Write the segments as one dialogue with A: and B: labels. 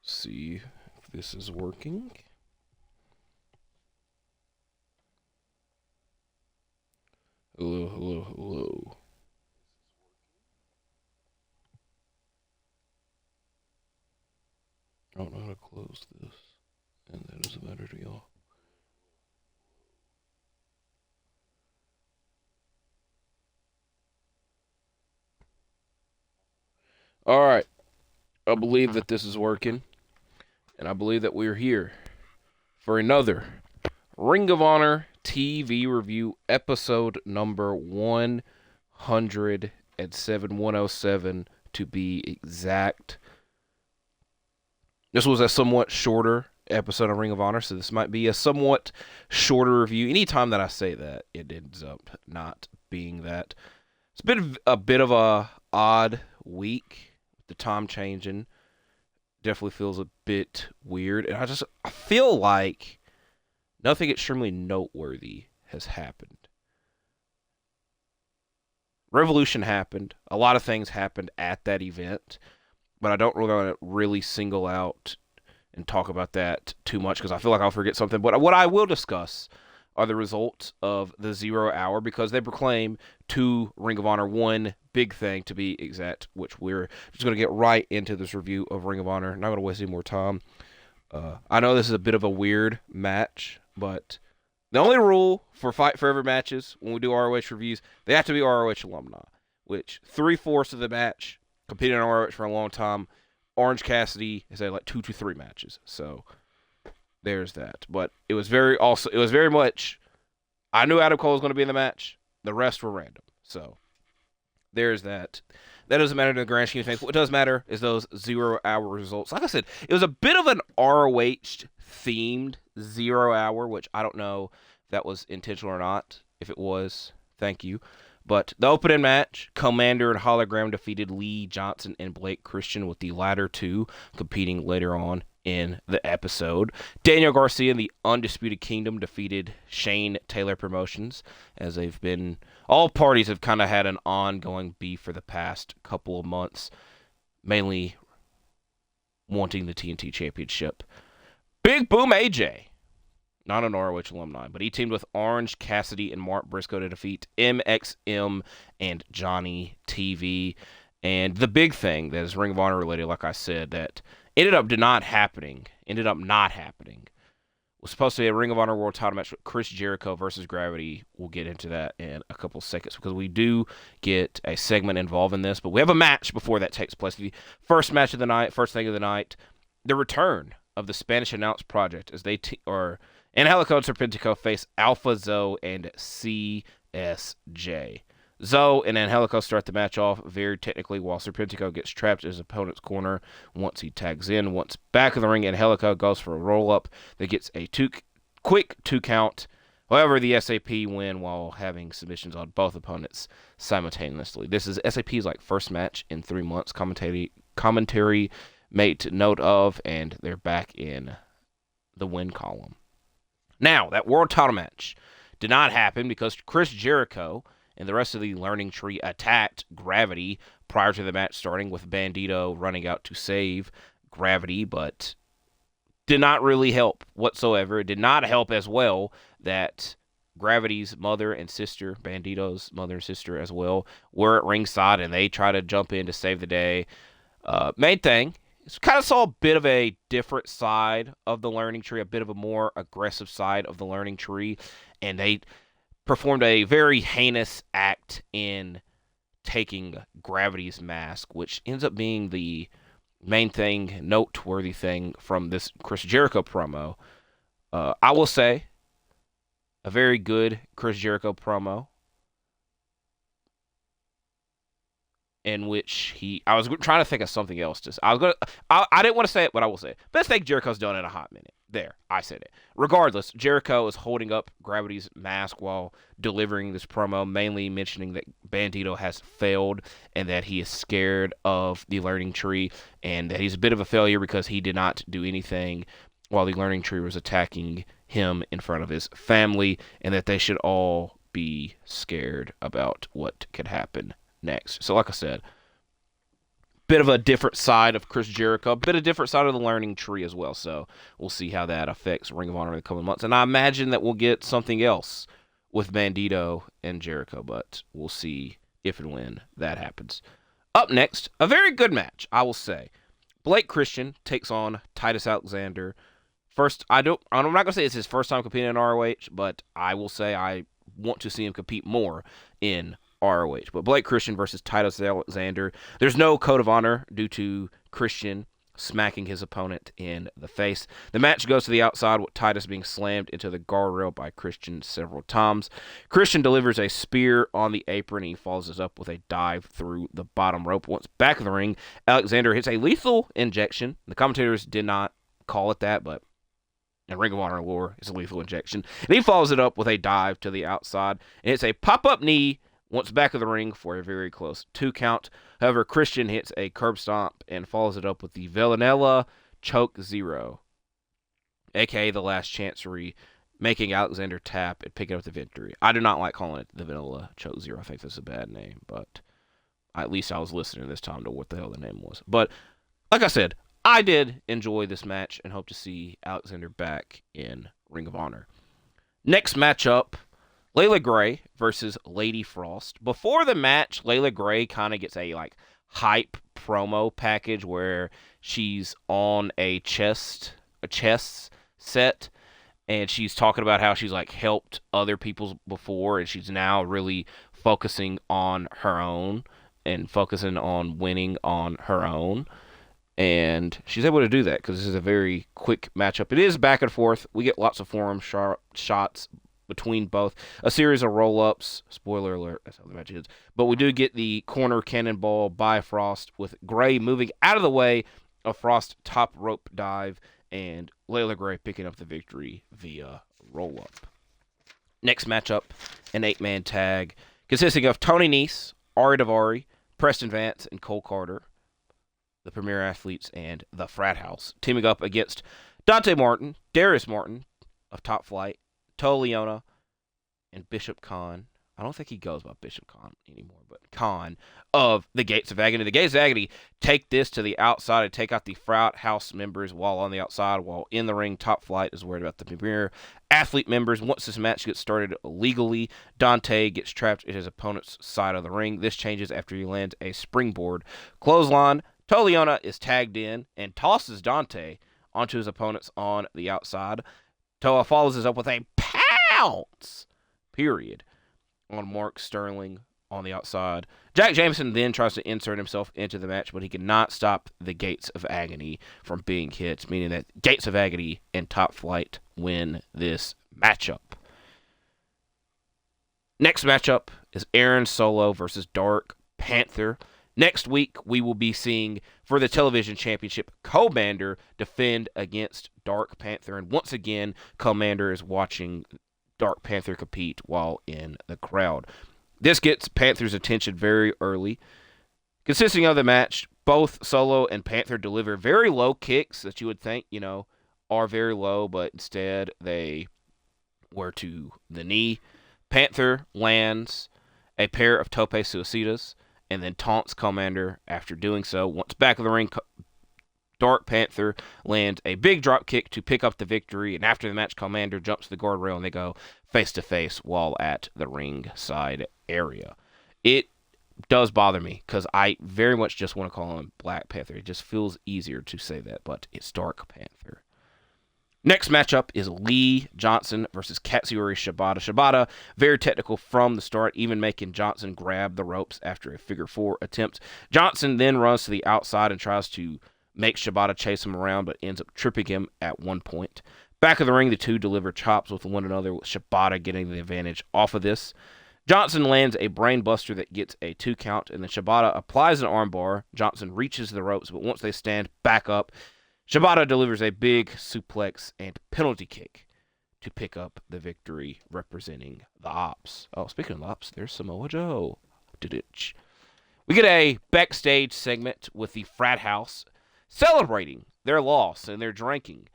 A: See if this is working. Hello, hello, hello. I don't know how to close this, and that doesn't matter to y'all. All right, I believe that this is working, and I believe that we're here for another Ring of Honor TV review, episode number 107, 107 to be exact. This was a somewhat shorter episode of Ring of Honor, so this might be a somewhat shorter review. Anytime that I say that, it ends up not being that. It's been a bit of a odd week. The time changing definitely feels a bit weird, and I feel like nothing extremely noteworthy has happened. Revolution happened. A lot of things happened at that event, but I don't really want to really single out and talk about that too much because I feel like I'll forget something. But what I will discuss are the results of the 0 hour because they proclaim to Ring of Honor one big thing to be exact, which we're just going to get right into this review of Ring of Honor. Not going to waste any more time. I know this is a bit of a weird match, but the only rule for Fight Forever matches when we do ROH reviews, they have to be ROH alumni, which 3/4 of the match competed on ROH for a long time. Orange Cassidy has had like 2 to 3 matches, so there's that. But it was very much. I knew Adam Cole was going to be in the match. The rest were random, so there's that. That doesn't matter to the grand scheme of things. What does matter is those 0 hour results. Like I said, it was a bit of an ROH themed 0 hour, which I don't know if that was intentional or not. If it was, thank you. But the opening match, Commander and Hologram defeated Lee Johnson and Blake Christian, with the latter two competing later on in the episode. Daniel Garcia and the Undisputed Kingdom defeated Shane Taylor Promotions, as they've been, all parties have kind of had an ongoing beef for the past couple of months, mainly wanting the TNT Championship. Big Boom AJ, not an ROH alumni, but he teamed with Orange Cassidy and Mark Briscoe to defeat MXM and Johnny TV. And the big thing that is Ring of Honor related, like I said, that ended up not happening, was supposed to be a Ring of Honor World Title match with Chris Jericho versus Gravity. We'll get into that in a couple seconds because we do get a segment involved in this, but we have a match before that takes place. The first match of the night, first thing of the night, the return of the Spanish Announce Project as they Angelico and Serpentico face Alpha Zoe and CSJ. Zoe and Angelico start the match off very technically while Serpentico gets trapped in his opponent's corner once he tags in. Once back of the ring, Angelico goes for a roll-up that gets a quick 2 count. However, the SAP win while having submissions on both opponents simultaneously. This is SAP's first match in 3 months. Commentary made note of, and they're back in the win column. Now, that world title match did not happen because Chris Jericho and the rest of the Learning Tree attacked Gravity prior to the match starting, with Bandito running out to save Gravity, but did not really help whatsoever. It did not help as well that Gravity's mother and sister, Bandito's mother and sister as well, were at ringside, and they tried to jump in to save the day. Main thing, kind of saw a bit of a different side of the Learning Tree, a bit of a more aggressive side of the Learning Tree, and they performed a very heinous act in taking Gravity's mask, which ends up being the main thing, noteworthy thing from this Chris Jericho promo. I will say, a very good Chris Jericho promo, in which I was trying to think of something else. I didn't want to say it, but I will say it. Best thing Jericho's done in a hot minute. There, I said it. Regardless, Jericho is holding up Gravity's mask while delivering this promo, mainly mentioning that Bandito has failed and that he is scared of the Learning Tree and that he's a bit of a failure because he did not do anything while the Learning Tree was attacking him in front of his family, and that they should all be scared about what could happen next. So like I said, bit of a different side of Chris Jericho, a bit of a different side of the learning tree as well. So we'll see how that affects Ring of Honor in the coming months. And I imagine that we'll get something else with Bandito and Jericho, but we'll see if and when that happens. Up next, a very good match, I will say. Blake Christian takes on Titus Alexander. First, I'm not going to say it's his first time competing in ROH, but I will say I want to see him compete more in ROH. But Blake Christian versus Titus Alexander. There's no code of honor due to Christian smacking his opponent in the face. The match goes to the outside with Titus being slammed into the guardrail by Christian several times. Christian delivers a spear on the apron and he follows it up with a dive through the bottom rope. Once back in the ring, Alexander hits a lethal injection. The commentators did not call it that, but in Ring of Honor lore, it's a lethal injection. And he follows it up with a dive to the outside. And it's a pop-up knee once back of the ring for a very close 2 count. However, Christian hits a curb stomp and follows it up with the Villanella Choke Zero, a.k.a. the Last Chancery, making Alexander tap and picking up the victory. I do not like calling it the Vanilla Choke Zero. I think that's a bad name, but at least I was listening this time to what the hell the name was. But like I said, I did enjoy this match and hope to see Alexander back in Ring of Honor. Next matchup, Layla Gray versus Lady Frost. Before the match, Layla Gray kind of gets a hype promo package where she's on a chess set, and she's talking about how she's helped other people before, and she's now really focusing on her own and focusing on winning on her own. And she's able to do that because this is a very quick matchup. It is back and forth. We get lots of forearm shots between both. A series of roll-ups. Spoiler alert, that's how the match is. But we do get the corner cannonball by Frost with Gray moving out of the way of Frost's top rope dive and Layla Gray picking up the victory via roll-up. Next matchup, an 8-man tag consisting of Tony Nese, Ari Daivari, Preston Vance, and Cole Carter, the Premier Athletes, and the Frat House, teaming up against Dante Martin, Darius Martin of Top Flight, Toa Leona, and Bishop Khan. I don't think he goes by Bishop Khan anymore, but Khan of the Gates of Agony. The Gates of Agony take this to the outside and take out the Frat House members while on the outside, while in the ring, Top Flight is worried about the Premier Athlete members. Once this match gets started illegally, Dante gets trapped at his opponent's side of the ring. This changes after he lands a springboard clothesline. Toa Leona is tagged in and tosses Dante onto his opponents on the outside. Toa follows this up with a pounce, period, on Mark Sterling on the outside. Jack Jameson then tries to insert himself into the match, but he cannot stop the Gates of Agony from being hit, meaning that Gates of Agony and Top Flight win this matchup. Next matchup is Aaron Solo versus Dark Panther. Next week, we will be seeing, for the television championship, Commander defend against Dark Panther. And once again, Commander is watching Dark Panther compete while in the crowd. This gets Panther's attention very early. Consisting of the match, both Solo and Panther deliver very low kicks that you would think, are very low, but instead they were to the knee. Panther lands a pair of tope suicidas and then taunts Commander after doing so. Once back in the ring, Dark Panther lands a big drop kick to pick up the victory, and after the match, Commander jumps the guardrail and they go face-to-face while at the ringside area. It does bother me because I very much just want to call him Black Panther. It just feels easier to say that, but it's Dark Panther. Next matchup is Lee Johnson versus Katsuyori Shibata. Shibata, very technical from the start, even making Johnson grab the ropes after a figure 4 attempt. Johnson then runs to the outside and tries to make Shibata chase him around, but ends up tripping him at one point. Back of the ring, the two deliver chops with one another, with Shibata getting the advantage off of this. Johnson lands a brainbuster that gets a 2 count, and then Shibata applies an armbar. Johnson reaches the ropes, but once they stand back up, Shibata delivers a big suplex and penalty kick to pick up the victory, representing the Ops. Oh, speaking of Ops, there's Samoa Joe. We get a backstage segment with the Frat House celebrating their loss and their drinking,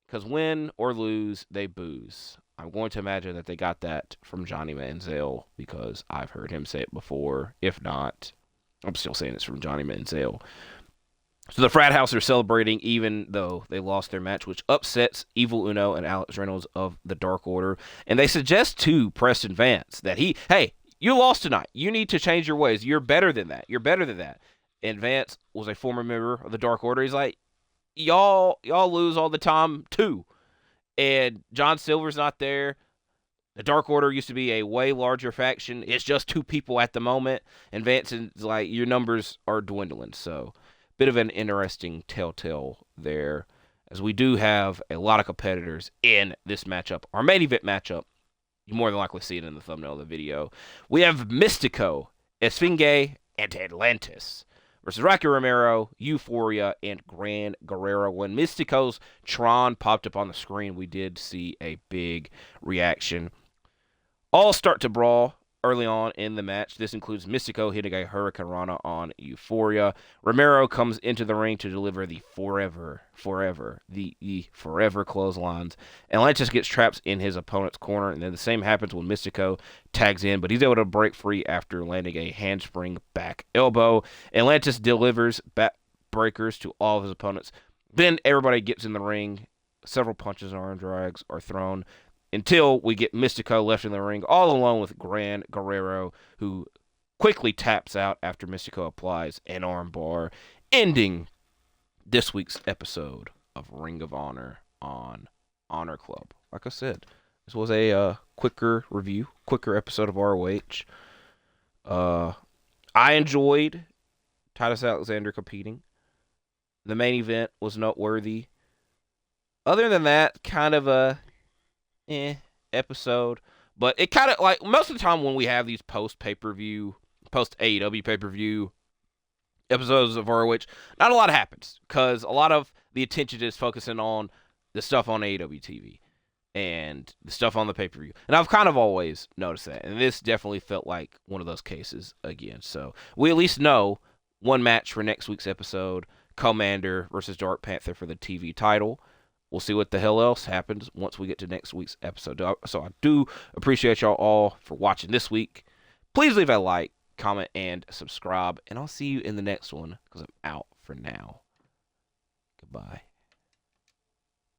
A: because win or lose, they booze. I'm going to imagine that they got that from Johnny Manziel, because I've heard him say it before. If not, I'm still saying it's from Johnny Manziel. So the Frat House are celebrating even though they lost their match, which upsets Evil Uno and Alex Reynolds of the Dark Order. And they suggest to Preston Vance that hey, you lost tonight. You need to change your ways. You're better than that. You're better than that. And Vance was a former member of the Dark Order. He's like, y'all lose all the time too. And John Silver's not there. The Dark Order used to be a way larger faction. It's just 2 people at the moment. And Vance is like, your numbers are dwindling. So bit of an interesting telltale there, as we do have a lot of competitors in this matchup. Our main event matchup, you more than likely see it in the thumbnail of the video. We have Mistico, Esfinge, and Atlantis versus Rocky Romero, Euphoria, and Gran Guerrero. When Mistico's Tron popped up on the screen, we did see a big reaction. All start to brawl early on in the match. This includes Mistico hitting a Hurricane Rana on Euphoria. Romero comes into the ring to deliver the forever clotheslines. Atlantis gets trapped in his opponent's corner, and then the same happens when Mistico tags in, but he's able to break free after landing a handspring back elbow. Atlantis delivers back breakers to all of his opponents. Then everybody gets in the ring. Several punches and arm drags are thrown, until we get Mistico left in the ring all alone with Gran Guerrero, who quickly taps out after Mistico applies an armbar, ending this week's episode of Ring of Honor on Honor Club. Like I said, this was a quicker review, quicker episode of ROH. I enjoyed Titus Alexander competing. The main event was noteworthy. Other than that, kind of a episode, but it kind of like most of the time when we have these post AEW pay-per-view episodes of ROH, not a lot happens because a lot of the attention is focusing on the stuff on AEW TV and the stuff on the pay-per-view, and I've kind of always noticed that, and this definitely felt like one of those cases again. So we at least know one match for next week's episode: Commander versus Dark Panther for the TV title. We'll see what the hell else happens once we get to next week's episode. So I do appreciate y'all all for watching this week. Please leave a like, comment, and subscribe. And I'll see you in the next one because I'm out for now. Goodbye.